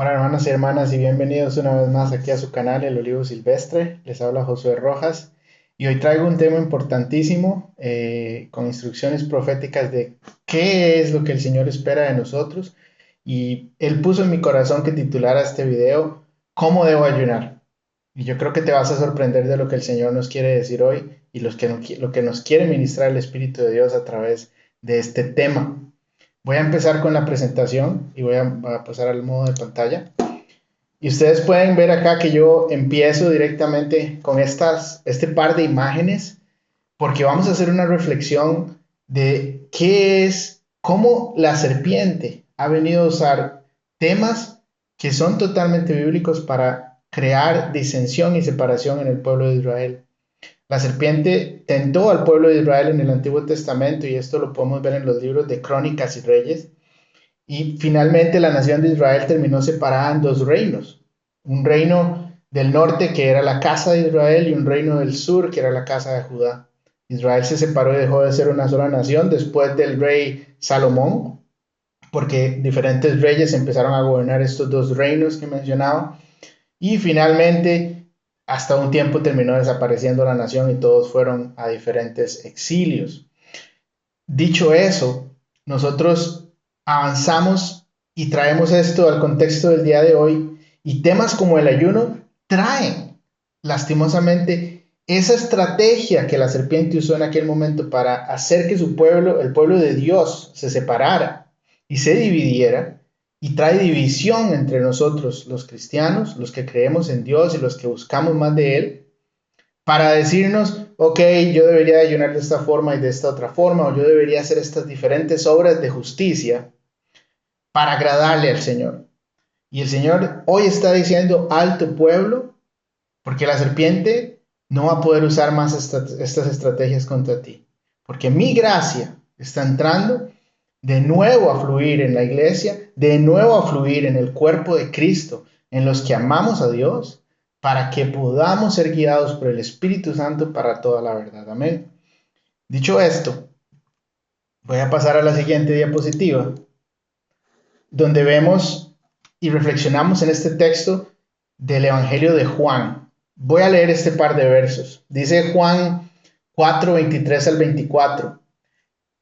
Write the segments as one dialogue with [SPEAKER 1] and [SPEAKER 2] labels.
[SPEAKER 1] Hola hermanos y hermanas y bienvenidos una vez más aquí a su canal El Olivo Silvestre. Les habla Josué Rojas y hoy traigo un tema importantísimo con instrucciones proféticas de qué es lo que el Señor espera de nosotros, y Él puso en mi corazón que titulara este video ¿Cómo debo ayunar? Y yo creo que te vas a sorprender de lo que el Señor nos quiere decir hoy y lo que nos quiere ministrar el Espíritu de Dios a través de este tema. Voy a empezar con la presentación y voy a pasar al modo de pantalla. Y ustedes pueden ver acá que yo empiezo directamente con este par de imágenes, porque vamos a hacer una reflexión de cómo la serpiente ha venido a usar temas que son totalmente bíblicos para crear disensión y separación en el pueblo de Israel. La serpiente tentó al pueblo de Israel en el Antiguo Testamento, y esto lo podemos ver en los libros de Crónicas y Reyes. Y finalmente la nación de Israel terminó separada en dos reinos: un reino del norte, que era la casa de Israel, y un reino del sur, que era la casa de Judá. Israel se separó y dejó de ser una sola nación después del rey Salomón, porque diferentes reyes empezaron a gobernar estos dos reinos que mencionaba, y finalmente hasta un tiempo terminó desapareciendo la nación y todos fueron a diferentes exilios. Dicho eso, nosotros avanzamos y traemos esto al contexto del día de hoy, y temas como el ayuno traen lastimosamente esa estrategia que la serpiente usó en aquel momento para hacer que su pueblo, el pueblo de Dios, se separara y se dividiera, y trae división entre nosotros los cristianos, los que creemos en Dios y los que buscamos más de Él, para decirnos, ok, yo debería ayunar de esta forma y de esta otra forma, o yo debería hacer estas diferentes obras de justicia para agradarle al Señor. Y el Señor hoy está diciendo, alto pueblo, porque la serpiente no va a poder usar más estas estrategias contra ti, porque mi gracia está entrando de nuevo a fluir en la iglesia, de nuevo a fluir en el cuerpo de Cristo, en los que amamos a Dios, para que podamos ser guiados por el Espíritu Santo para toda la verdad. Amén. Dicho esto, voy a pasar a la siguiente diapositiva, donde vemos y reflexionamos en este texto del Evangelio de Juan. Voy a leer este par de versos. Dice Juan 4:23 al 24.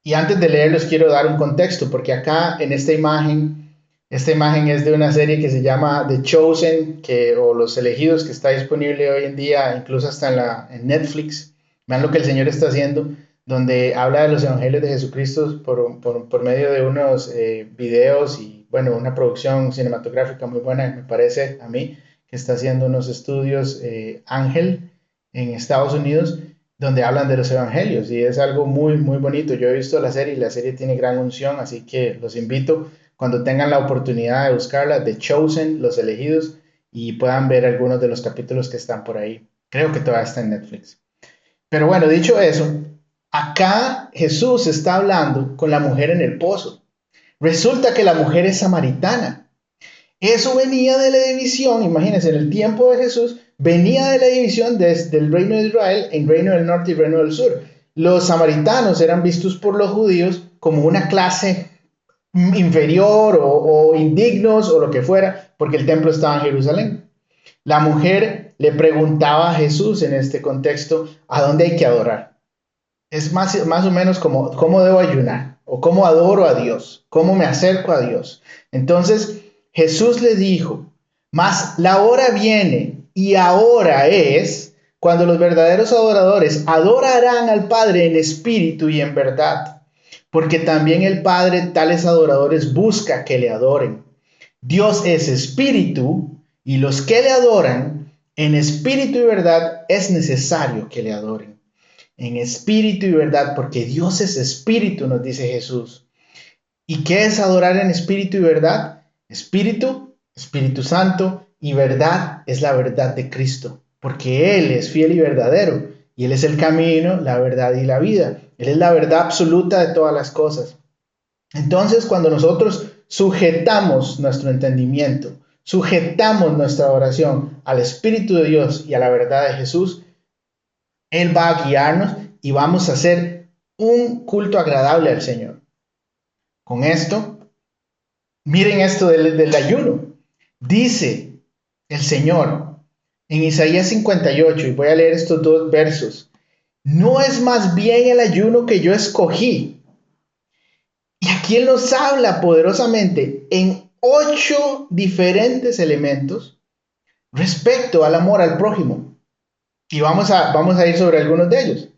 [SPEAKER 1] Y antes de leerlos quiero dar un contexto, porque acá en esta imagen es de una serie que se llama The Chosen, o Los Elegidos, que está disponible hoy en día, incluso hasta en Netflix. Vean lo que el Señor está haciendo, donde habla de los evangelios de Jesucristo por medio de unos videos y, bueno, una producción cinematográfica muy buena, me parece a mí, que está haciendo unos estudios Ángel en Estados Unidos, donde hablan de los evangelios, y es algo muy, muy bonito. Yo he visto la serie y la serie tiene gran unción, así que los invito cuando tengan la oportunidad de buscarla, The Chosen, Los Elegidos, y puedan ver algunos de los capítulos que están por ahí. Creo que todavía está en Netflix. Pero bueno, dicho eso, acá Jesús está hablando con la mujer en el pozo. Resulta que la mujer es samaritana. Eso venía de la división, imagínense, en el tiempo de Jesús, venía de la división desde el reino de Israel en reino del norte y reino del sur. Los samaritanos eran vistos por los judíos como una clase inferior o indignos o lo que fuera, porque el templo estaba en Jerusalén. La mujer le preguntaba a Jesús en este contexto a dónde hay que adorar. Es más o menos como cómo debo ayunar, o cómo adoro a Dios, cómo me acerco a Dios. Entonces Jesús le dijo, mas la hora viene y ahora es cuando los verdaderos adoradores adorarán al Padre en espíritu y en verdad, porque también el Padre tales adoradores busca que le adoren. Dios es espíritu, y los que le adoran en espíritu y verdad es necesario que le adoren en espíritu y verdad, porque Dios es espíritu, nos dice Jesús. ¿Y qué es adorar en espíritu y verdad? Espíritu, Espíritu Santo, y verdad es la verdad de Cristo, porque Él es fiel y verdadero, y Él es el camino, la verdad y la vida. Él es la verdad absoluta de todas las cosas. Entonces, cuando nosotros sujetamos nuestro entendimiento, sujetamos nuestra oración al Espíritu de Dios y a la verdad de Jesús, Él va a guiarnos y vamos a hacer un culto agradable al Señor. Con esto, miren esto del ayuno. Dice el Señor en Isaías 58, y voy a leer estos dos versos. ¿No es más bien el ayuno que yo escogí? Y aquí Él nos habla poderosamente en 8 diferentes elementos respecto al amor al prójimo. Y vamos a ir sobre algunos de ellos.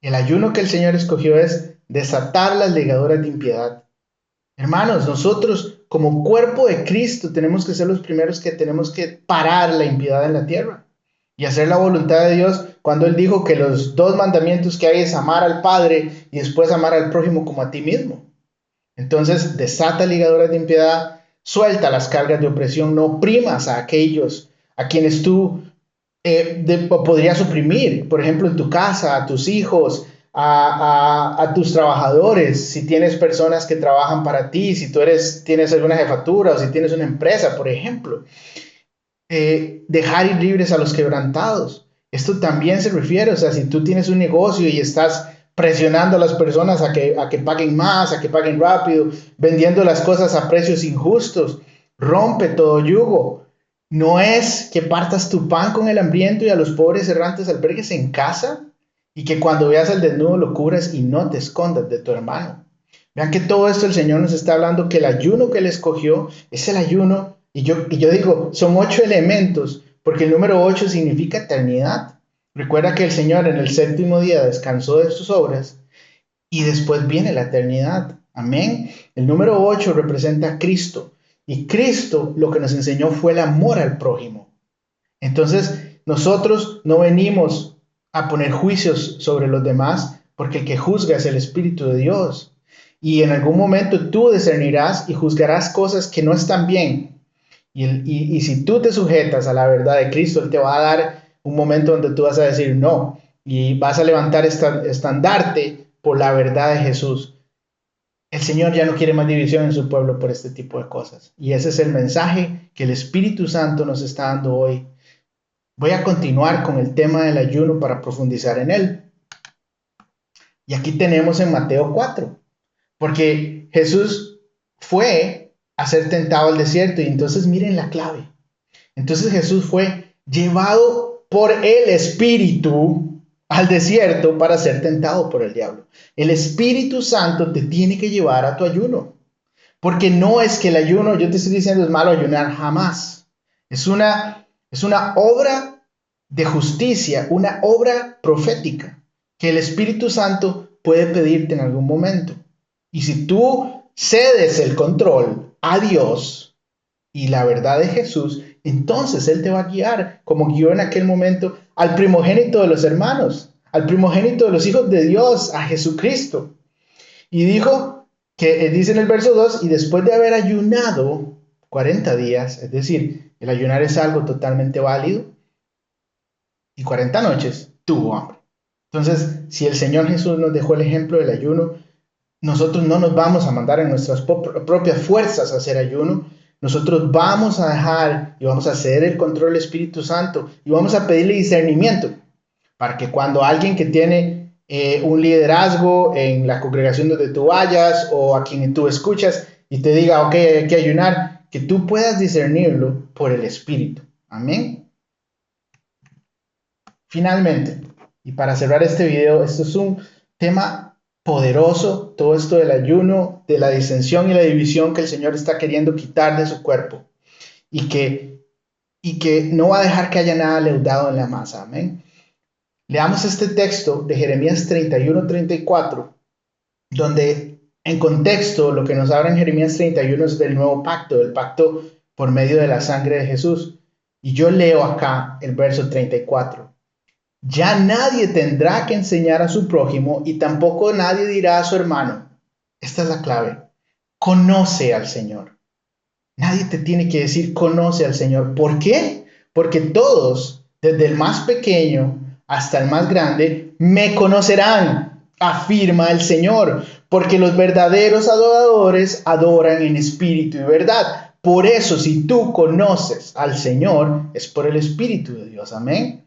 [SPEAKER 1] El ayuno que el Señor escogió es desatar las ligaduras de impiedad. Hermanos, nosotros como cuerpo de Cristo tenemos que ser los primeros que tenemos que parar la impiedad en la tierra y hacer la voluntad de Dios cuando Él dijo que los 2 mandamientos que hay es amar al Padre y después amar al prójimo como a ti mismo. Entonces, desata ligaduras de impiedad, suelta las cargas de opresión, no oprimas a aquellos a quienes tú podrías oprimir, por ejemplo, en tu casa, a tus hijos, a tus trabajadores, si tienes personas que trabajan para ti, si tienes alguna jefatura o si tienes una empresa, por ejemplo. Dejar ir libres a los quebrantados. Esto también se refiere, o sea, si tú tienes un negocio y estás presionando a las personas a que paguen más, a que paguen rápido, vendiendo las cosas a precios injustos, rompe todo yugo. No es que partas tu pan con el hambriento y a los pobres errantes albergues en casa y que cuando veas al desnudo lo cubras y no te escondas de tu hermano. Vean que todo esto el Señor nos está hablando que el ayuno que Él escogió es el ayuno, y yo digo, son 8 elementos, porque el número 8 significa eternidad. Recuerda que el Señor en el 7º día descansó de sus obras y después viene la eternidad. Amén. El número 8 representa a Cristo y Cristo lo que nos enseñó fue el amor al prójimo. Entonces, nosotros no venimos a poner juicios sobre los demás, porque el que juzga es el Espíritu de Dios. Y en algún momento tú discernirás y juzgarás cosas que no están bien. Y si tú te sujetas a la verdad de Cristo, Él te va a dar un momento donde tú vas a decir no. Y vas a levantar estandarte por la verdad de Jesús. El Señor ya no quiere más división en su pueblo por este tipo de cosas. Y ese es el mensaje que el Espíritu Santo nos está dando hoy. Voy a continuar con el tema del ayuno para profundizar en él. Y aquí tenemos en Mateo 4, porque Jesús fue a ser tentado al desierto y entonces miren la clave. Entonces Jesús fue llevado por el Espíritu al desierto para ser tentado por el diablo. El Espíritu Santo te tiene que llevar a tu ayuno, porque no es que el ayuno, yo te estoy diciendo es malo ayunar, jamás. Es una obra de justicia, una obra profética que el Espíritu Santo puede pedirte en algún momento. Y si tú cedes el control a Dios y la verdad de Jesús, entonces Él te va a guiar como guió en aquel momento al primogénito de los hermanos, al primogénito de los hijos de Dios, a Jesucristo. Y dijo que dice en el verso 2, y después de haber ayunado 40 días, es decir, el ayunar es algo totalmente válido, y 40 noches tuvo hambre. Entonces, si el Señor Jesús nos dejó el ejemplo del ayuno, nosotros no nos vamos a mandar en nuestras propias fuerzas a hacer ayuno. Nosotros vamos a dejar y vamos a ceder el control del Espíritu Santo y vamos a pedirle discernimiento para que cuando alguien que tiene un liderazgo en la congregación donde tú vayas o a quien tú escuchas y te diga, ok, hay que ayunar, que tú puedas discernirlo por el Espíritu. Amén. Finalmente, y para cerrar este video, esto es un tema poderoso, todo esto del ayuno, de la disensión y la división que el Señor está queriendo quitar de su cuerpo y que no va a dejar que haya nada leudado en la masa. Amén. Leamos este texto de Jeremías 31-34, donde en contexto lo que nos habla en Jeremías 31 es del nuevo pacto, del pacto por medio de la sangre de Jesús. Y yo leo acá el verso 34. Ya nadie tendrá que enseñar a su prójimo y tampoco nadie dirá a su hermano. Esta es la clave. Conoce al Señor. Nadie te tiene que decir conoce al Señor. ¿Por qué? Porque todos, desde el más pequeño hasta el más grande, me conocerán, afirma el Señor, porque los verdaderos adoradores adoran en espíritu y verdad. Por eso, si tú conoces al Señor, es por el Espíritu de Dios. Amén.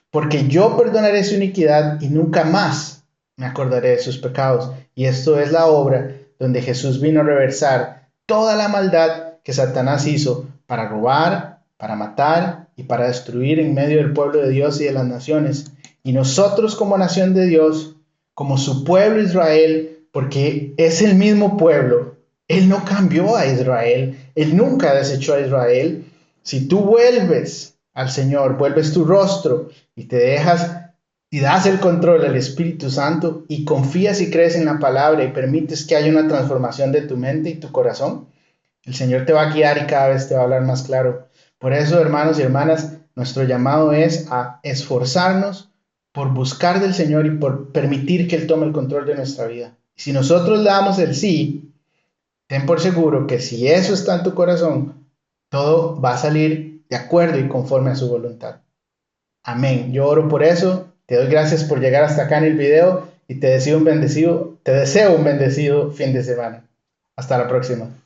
[SPEAKER 1] Porque yo perdonaré su iniquidad y nunca más me acordaré de sus pecados. Y esto es la obra donde Jesús vino a reversar toda la maldad que Satanás hizo para robar, para matar y para destruir en medio del pueblo de Dios y de las naciones. Y nosotros como nación de Dios, como su pueblo Israel, porque es el mismo pueblo, Él no cambió a Israel, Él nunca desechó a Israel. Si tú vuelves al Señor, vuelves tu rostro y te dejas y das el control al Espíritu Santo y confías y crees en la palabra y permites que haya una transformación de tu mente y tu corazón, el Señor te va a guiar y cada vez te va a hablar más claro. Por eso, hermanos y hermanas, nuestro llamado es a esforzarnos por buscar del Señor y por permitir que Él tome el control de nuestra vida. Si nosotros le damos el sí, ten por seguro que si eso está en tu corazón, todo va a salir de acuerdo y conforme a su voluntad. Amén. Yo oro por eso. Te doy gracias por llegar hasta acá en el video y te deseo un bendecido fin de semana. Hasta la próxima.